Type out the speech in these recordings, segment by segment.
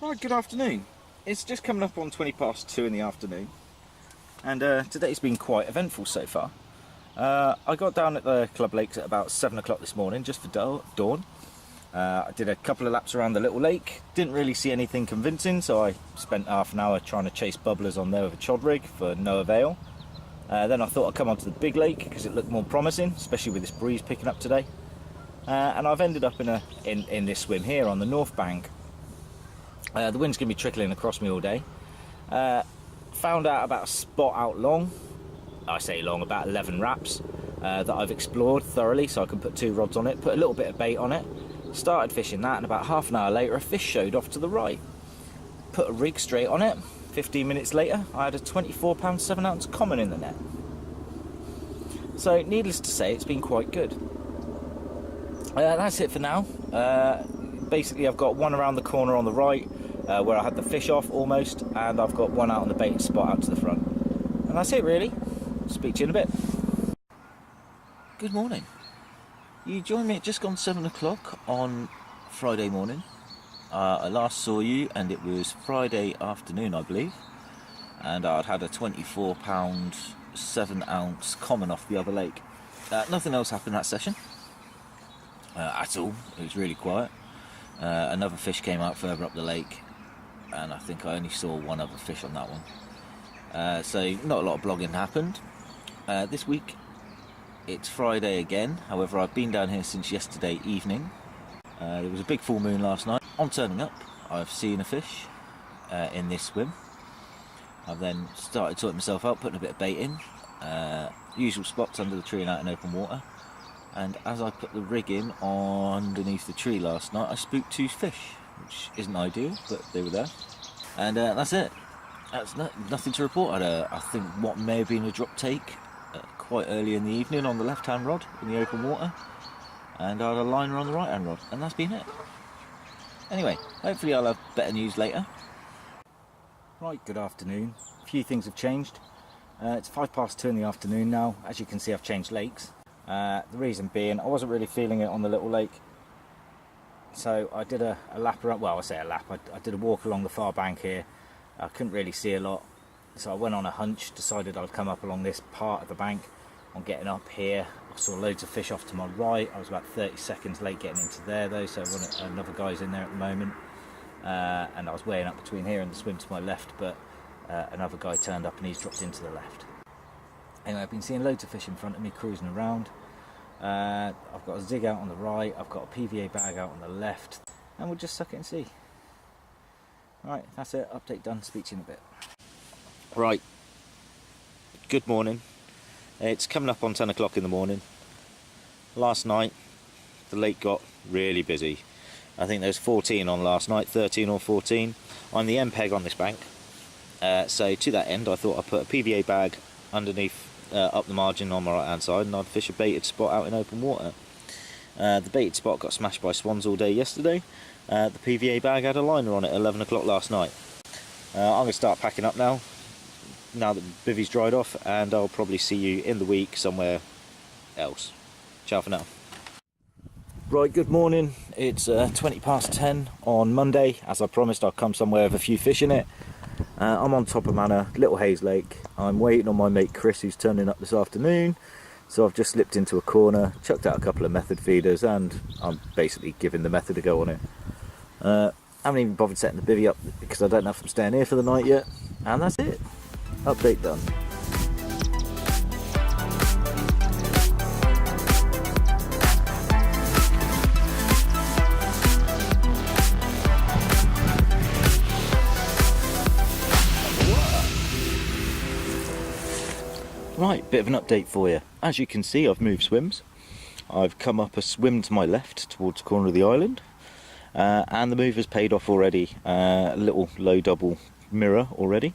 Right, good afternoon. It's just coming up on 20 past 2 in the afternoon, and today's been quite eventful so far. I got down at the Club Lakes at about 7 o'clock this morning just for dawn. I did a couple of laps around the little lake, didn't really see anything convincing, so I spent half an hour trying to chase bubblers on there with a chod rig for no avail. Then I thought I'd come onto the big lake because it looked more promising, especially with this breeze picking up today. And I've ended up in this swim here on the north bank. The wind's going to be trickling across me all day. Found out about a spot out long, I say long, about 11 wraps, that I've explored thoroughly, so I can put 2 rods on it, put a little bit of bait on it. Started fishing that, and about half an hour later a fish showed off to the right. Put a rig straight on it. 15 minutes later I had a 24 pound 7 ounce common in the net. So needless to say, it's been quite good. That's it for now. Basically I've got one around the corner on the right, where I had the fish off almost, and I've got one out on the baited spot out to the front. And that's it really. Speak to you in a bit. Good morning. You joined me at just gone 7 o'clock on Friday morning. I last saw you and it was Friday afternoon, I believe, and I'd had a 24 pound 7 ounce common off the other lake. Nothing else happened that session at all. It was really quiet. Another fish came out further up the lake, and I think I only saw one other fish on that one. So not a lot of blogging happened. This week it's Friday again, however I've been down here since yesterday evening. There was a big full moon last night. On turning up, I've seen a fish in this swim. I've then started sorting myself out, putting a bit of bait in, usual spots under the tree and out in open water. And as I put the rig in underneath the tree last night, I spooked 2 fish, which isn't ideal, but they were there. And that's it. That's nothing to report. I think what may have been a drop take quite early in the evening on the left-hand rod in the open water, and I had a liner on the right-hand rod, and that's been it. Anyway, hopefully I'll have better news later. Right, good afternoon. A few things have changed. It's 5 past 2 in the afternoon now. As you can see, I've changed lakes. The reason being, I wasn't really feeling it on the little lake, so I did a lap around. Well, I say a lap. I did a walk along the far bank here. I couldn't really see a lot, so I went on a hunch, decided I'd come up along this part of the bank. On getting up here, I saw loads of fish off to my right. I was about 30 seconds late getting into there though, so another guy's in there at the moment, and I was weighing up between here and the swim to my left, but another guy turned up and he's dropped into the left. Anyway, I've been seeing loads of fish in front of me cruising around. I've got a zig out on the right, I've got a PVA bag out on the left, and we'll just suck it and see. Right, that's it, update done, speak to you in a bit. Right, good morning. It's coming up on 10 o'clock in the morning. Last night the lake got really busy. I think there was 14 on last night, 13 or 14. I'm the MPEG on this bank, so to that end I thought I'd put a PVA bag underneath, up the margin on my right hand side, and I'd fish a baited spot out in open water. The baited spot got smashed by swans all day yesterday. The PVA bag had a liner on it at 11 o'clock last night. I'm going to start packing up now that the bivvy's dried off, and I'll probably see you in the week somewhere else. Ciao for now. Right, good morning. It's 20 past 10 on Monday. As I promised, I'll come somewhere with a few fish in it. I'm on top of Manor, Little Hayes Lake. I'm waiting on my mate Chris, who's turning up this afternoon. So I've just slipped into a corner, chucked out a couple of method feeders, and I'm basically giving the method a go on it. I haven't even bothered setting the bivvy up because I don't know if I'm staying here for the night yet. And that's it. Update done. Right, bit of an update for you. As you can see, I've moved swims. I've come up a swim to my left towards the corner of the island, and the move has paid off already. A little low double mirror already.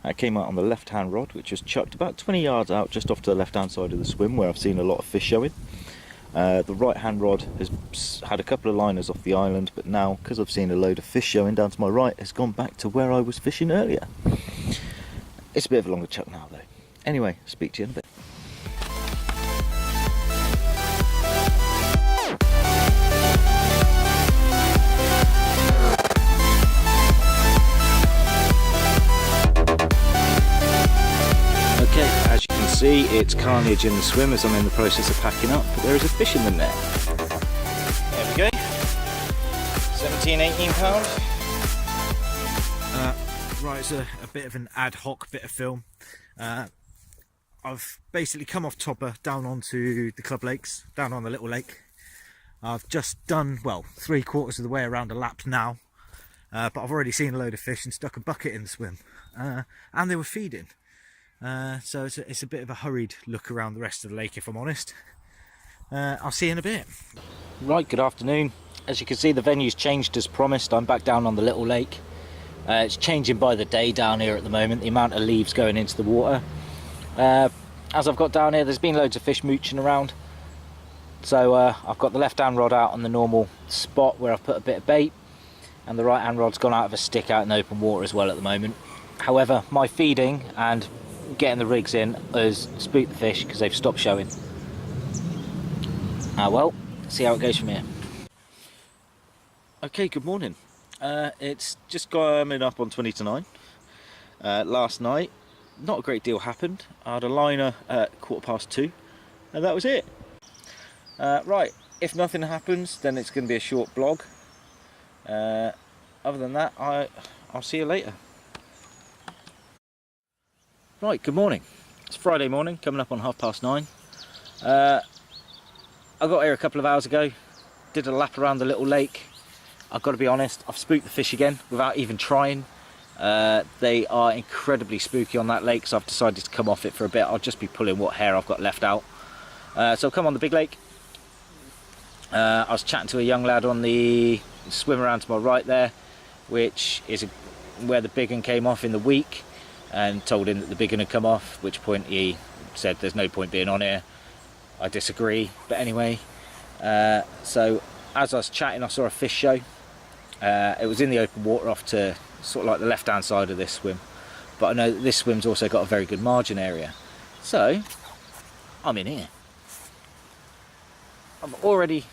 I came out on the left hand rod, which was chucked about 20 yards out just off to the left hand side of the swim, where I've seen a lot of fish showing. The right hand rod has had a couple of liners off the island, but now, because I've seen a load of fish showing down to my right, has gone back to where I was fishing earlier. It's a bit of a longer chuck now though. Anyway, speak to you in a bit. it's carnage in the swim as I'm in the process of packing up, but there is a fish in the net. There we go. 17, 18 pound. Right, it's a bit of an ad hoc bit of film. I've basically come off Todber down onto the club lakes, down on the little lake. I've just done, well, 3/4 of the way around a lap now, but I've already seen a load of fish and stuck a bucket in the swim, and they were feeding. So it's a bit of a hurried look around the rest of the lake, if I'm honest. I'll see you in a bit. Right, good afternoon. As you can see, the venue's changed as promised. I'm back down on the little lake. It's changing by the day down here at the moment, the amount of leaves going into the water. As I've got down here, there's been loads of fish mooching around. So I've got the left hand rod out on the normal spot where I've put a bit of bait, and the right hand rod's gone out of a stick out in open water as well at the moment. However, my feeding and getting the rigs in has spooked the fish because they've stopped showing. Well, see how it goes from here. Okay, good morning. It's just coming up on 20 to 9. Last night, not a great deal happened. I had a liner at 2:15, and that was it. Right, if nothing happens, then it's going to be a short blog. Other than that, I'll see you later. Right, good morning. It's Friday morning, coming up on 9:30. I got here a couple of hours ago, did a lap around the little lake. I've got to be honest, I've spooked the fish again without even trying. They are incredibly spooky on that lake, so I've decided to come off it for a bit. I'll just be pulling what hair I've got left out. So I'll come on the big lake. I was chatting to a young lad on the swim around to my right there, which is where the big one came off in the week, and told him that the big one had come off, which point he said there's no point being on here. I disagree, but anyway, so as I was chatting, I saw a fish show. It was in the open water off to sort of like the left hand side of this swim, but I know that this swim's also got a very good margin area, so I'm in here. I've already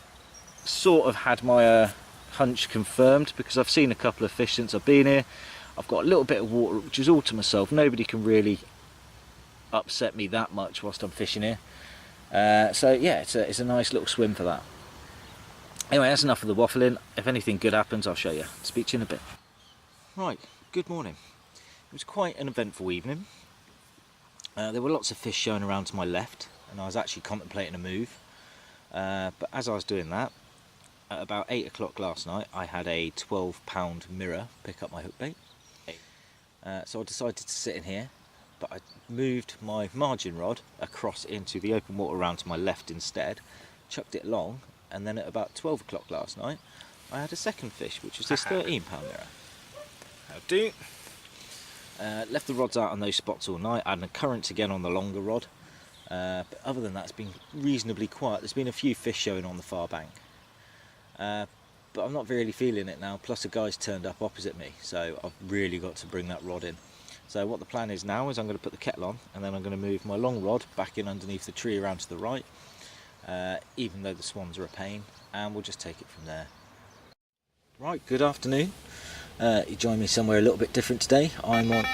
sort of had my hunch confirmed because I've seen a couple of fish since I've been here. I've got a little bit of water, which is all to myself. Nobody can really upset me that much whilst I'm fishing here. So yeah, it's a nice little swim for that. Anyway, that's enough of the waffling. If anything good happens, I'll show you. Speak to you in a bit. Right, good morning. It was quite an eventful evening. There were lots of fish showing around to my left, and I was actually contemplating a move. But as I was doing that, at about 8 o'clock last night, I had a 12-pound mirror pick up my hook bait. So I decided to sit in here, but I moved my margin rod across into the open water around to my left instead, chucked it long, and then at about 12 o'clock last night, I had a second fish, which was this 13-pound mirror. How do? Left the rods out on those spots all night, adding a current again on the longer rod. But other than that, it's been reasonably quiet. There's been a few fish showing on the far bank. But I'm not really feeling it now, plus a guy's turned up opposite me, so I've really got to bring that rod in. So what the plan is now is I'm going to put the kettle on, and then I'm going to move my long rod back in underneath the tree around to the right, even though the swans are a pain, and we'll just take it from there. Right, good afternoon. You join me somewhere a little bit different today. I'm on...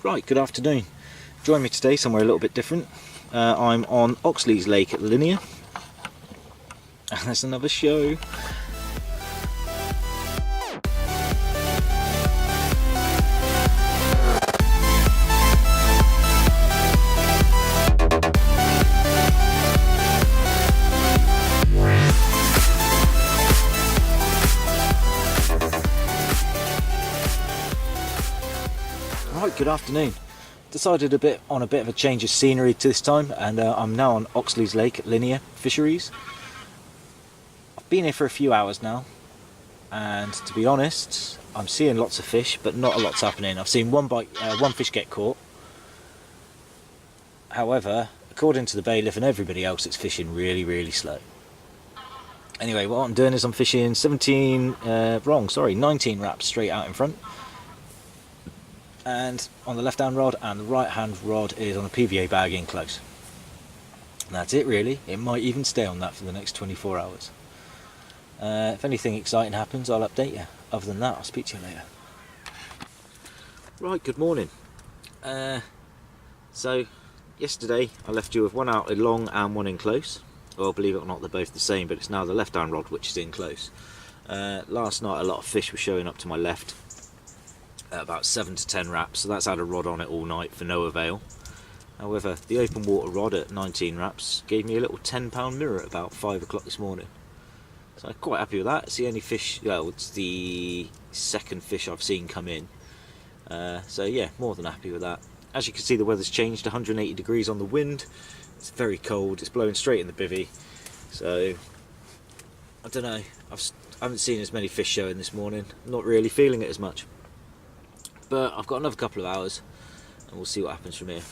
Right, good afternoon. Join me today somewhere a little bit different. I'm on Oxley's Lake at Linear, and there's another show. Right, good afternoon. Decided on a bit of a change of scenery to this time, and I'm now on Oxley's Lake at Linear Fisheries. I've been here for a few hours now, and to be honest, I'm seeing lots of fish, but not a lot's happening. I've seen one fish get caught. However, according to the bailiff and everybody else, it's fishing really, really slow. Anyway, what I'm doing is I'm fishing 19 wraps straight out in front, and on the left hand rod, and the right hand rod is on a PVA bag in close. And that's it really. It might even stay on that for the next 24 hours. If anything exciting happens, I'll update you. Other than that, I'll speak to you later. Right, good morning. So, yesterday I left you with one out in long and one in close. Well, believe it or not, they're both the same, but it's now the left-hand rod which is in close. Last night a lot of fish were showing up to my left at about 7 to 10 wraps, so that's had a rod on it all night for no avail. However, the open water rod at 19 wraps gave me a little £10 mirror at about 5 o'clock this morning. So I'm quite happy with that. It's the only fish, well, it's the second fish I've seen come in. So yeah, more than happy with that. As you can see, the weather's changed, 180 degrees on the wind. It's very cold, it's blowing straight in the bivvy. So, I don't know, I haven't seen as many fish showing this morning. I'm not really feeling it as much. But I've got another couple of hours and we'll see what happens from here.